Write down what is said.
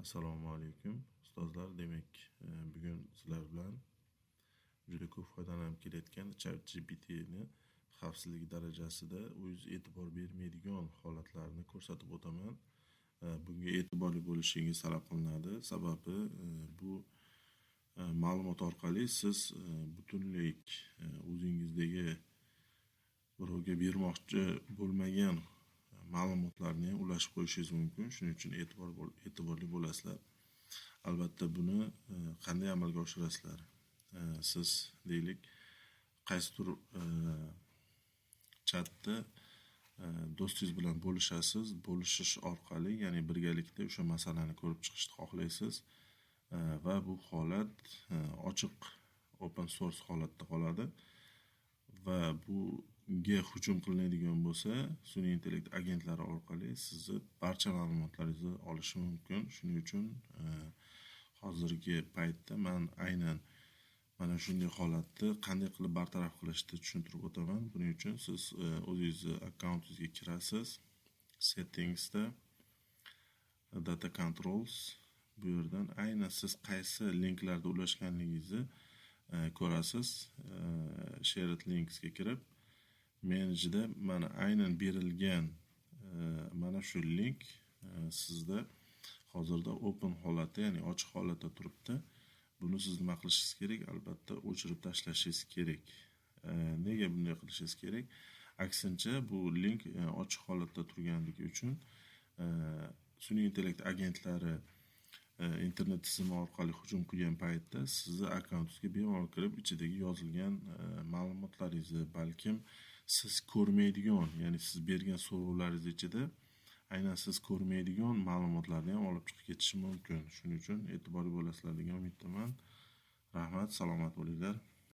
Assalomu alaykum ustozlar. Demak, bugun sizlar bilan juda ko'p foydalanib kelayotgan ChatGPTni xavfsizlik darajasida o'z e'tibor bermaydigan holatlarini ko'rsatib o'taman. Bunga e'tiborli bo'lishingiz talab qilinadi. Sababi bu ma'lumot orqali siz butunlik o'zingizdagi birovga bermoqchi bo'lmagan ma'lumotlarni ham ulashib qo'yishingiz mumkin. Shuning uchun e'tiborli bo'lasizlar. Albatta buni qanday amalga oshirasizlar? Siz deylik qaysidir chatda do'stingiz bilan bo'lishasiz. Bo'lishish orqali, ya'ni birgalikda o'sha masalani ko'rib chiqishni xohlaysiz va bu holat ochiq open source holatda qoladi. Va bunga hujum qilinadigan bo'lsa, sun'iy intellekt agentlari orqali sizni barcha ma'lumotlaringizni olishi mumkin. Shuning uchun hozirgi paytda men aynan mana shunday holatni qanday qilib bartaraf qilishni tushuntirib o'taman. Buning uchun siz o'zingizni akkauntingizga kirasiz. Settingsda data controls, bu yerdan aynan siz qaysi linklarda ulashganligingizni ko'rasiz. Shared linksga kirib, manageda mana aynan berilgan mana shu link sizda hozirda open holatda, ya'ni ochiq holatda turibdi. Buni siz nima qilishingiz kerak? Albatta o'chirib tashlashingiz kerak. Nega bunday qilishingiz kerak? Aksincha bu link ochiq holatda turganligi uchun sun'iy intellekt agentlari internet tizimi orqali hujum qilgan paytda sizni akkauntingizga bemalol kirib, ichidagi yozilgan ma'lumotlaringizni, balkim siz ko'rmaydigan, ya'ni siz bergan so'rovlaringiz ichida aynan siz ko'rmaydigan ma'lumotlarni ham olib chiqib ketishi mumkin. Shuning uchun e'tiborli bo'lasizlar degan umiddaman. Rahmat, salomat bo'linglar.